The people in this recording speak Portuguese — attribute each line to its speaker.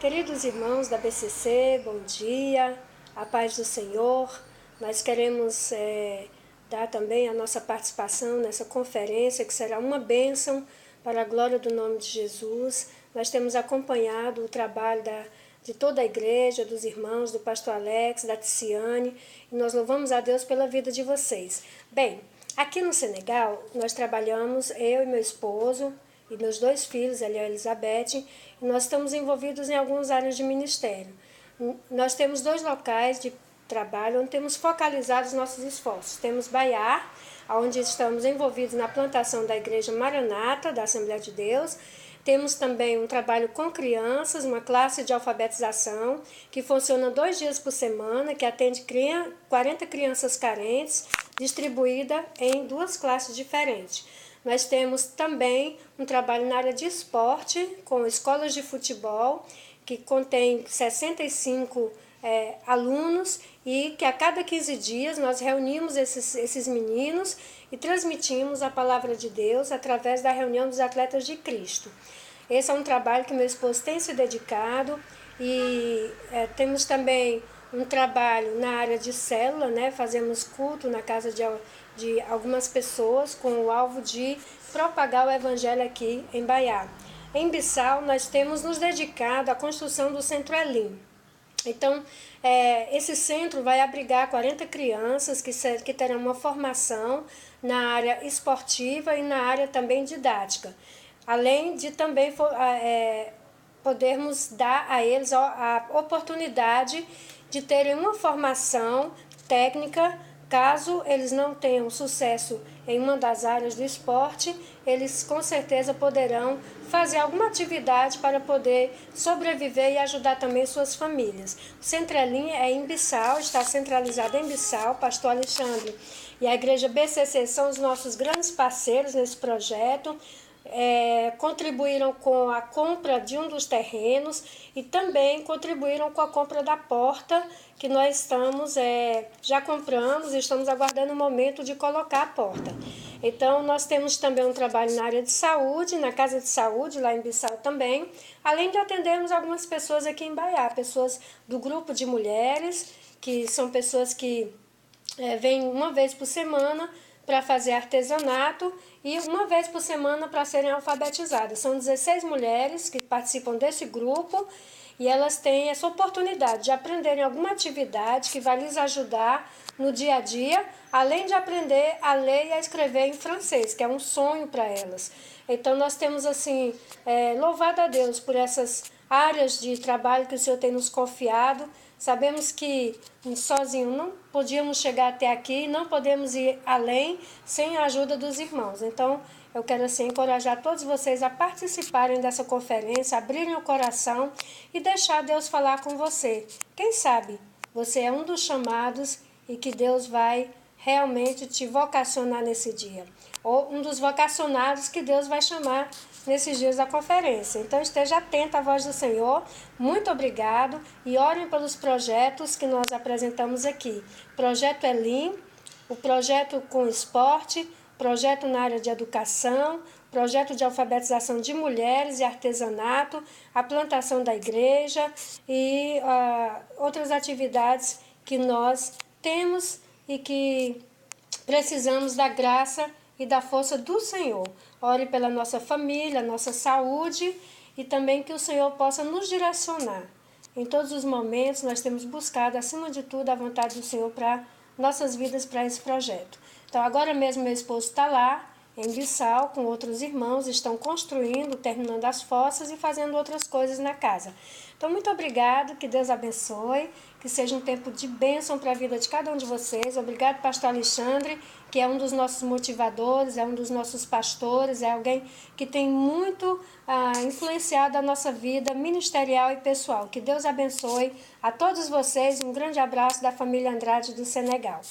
Speaker 1: Queridos irmãos da BCC, bom dia, a paz do Senhor. Nós queremos dar também a nossa participação nessa conferência, que será uma bênção para a glória do nome de Jesus. Nós temos acompanhado o trabalho de toda a igreja, dos irmãos, do pastor Alex, da Ticiane, e nós louvamos a Deus pela vida de vocês. Bem, aqui no Senegal, nós trabalhamos, eu e meu esposo, e meus 2 filhos, Elia e Elizabeth, e nós estamos envolvidos em algumas áreas de ministério. Nós temos 2 locais de trabalho onde temos focalizado os nossos esforços. Temos Baiá, onde estamos envolvidos na plantação da Igreja Maranata, da Assembleia de Deus. Temos também um trabalho com crianças, uma classe de alfabetização, que funciona 2 dias por semana, que atende 40 crianças carentes, distribuída em 2 classes diferentes. Nós temos também um trabalho na área de esporte, com escolas de futebol, que contém 65 alunos, e que a cada 15 dias nós reunimos esses meninos e transmitimos a palavra de Deus através da reunião dos atletas de Cristo. Esse é um trabalho que meu esposo tem se dedicado, e temos também um trabalho na área de célula, né? Fazemos culto na casa de algumas pessoas com o alvo de propagar o evangelho aqui em Baiá. Em Bissau, nós temos nos dedicado à construção do Centro Elim. Então, esse centro vai abrigar 40 crianças que terão uma formação na área esportiva e na área também didática, além de também podermos dar a eles a oportunidade de terem uma formação técnica. Caso eles não tenham sucesso em uma das áreas do esporte, eles com certeza poderão fazer alguma atividade para poder sobreviver e ajudar também suas famílias. O Centro Elim é em Bissau, está centralizado em Bissau. Pastor Alexandre e a Igreja BCC são os nossos grandes parceiros nesse projeto. Contribuíram com a compra de um dos terrenos e também contribuíram com a compra da porta, que nós já compramos e estamos aguardando o momento de colocar a porta. Então, nós temos também um trabalho na área de saúde, na casa de saúde, lá em Bissau também, além de atendermos algumas pessoas aqui em Baiá, pessoas do grupo de mulheres, que são pessoas que vêm uma vez por semana para fazer artesanato e uma vez por semana para serem alfabetizadas. São 16 mulheres que participam desse grupo, e elas têm essa oportunidade de aprenderem alguma atividade que vai lhes ajudar no dia a dia, além de aprender a ler e a escrever em francês, que é um sonho para elas. Então nós temos louvado a Deus por essas áreas de trabalho que o Senhor tem nos confiado. Sabemos que sozinho não podíamos chegar até aqui, não podemos ir além sem a ajuda dos irmãos. Então, eu quero encorajar todos vocês a participarem dessa conferência, abrirem o coração e deixar Deus falar com você. Quem sabe você é um dos chamados e que Deus vai realmente te vocacionar nesse dia. Ou um dos vocacionados que Deus vai chamar nesses dias da conferência. Então esteja atento à voz do Senhor. Muito obrigado e orem pelos projetos que nós apresentamos aqui. Projeto Elim, o projeto com esporte, projeto na área de educação, projeto de alfabetização de mulheres e artesanato, a plantação da igreja e outras atividades que nós temos e que precisamos da graça e da força do Senhor. Ore pela nossa família, nossa saúde, e também que o Senhor possa nos direcionar. Em todos os momentos nós temos buscado, acima de tudo, a vontade do Senhor para nossas vidas, para esse projeto. Então agora mesmo meu esposo está lá, em Bissau, com outros irmãos, estão construindo, terminando as fossas e fazendo outras coisas na casa. Então, muito obrigado, que Deus abençoe, que seja um tempo de bênção para a vida de cada um de vocês. Obrigado, pastor Alexandre, que é um dos nossos motivadores, é um dos nossos pastores, é alguém que tem muito influenciado a nossa vida ministerial e pessoal. Que Deus abençoe a todos vocês. Um grande abraço da família Andrade do Senegal.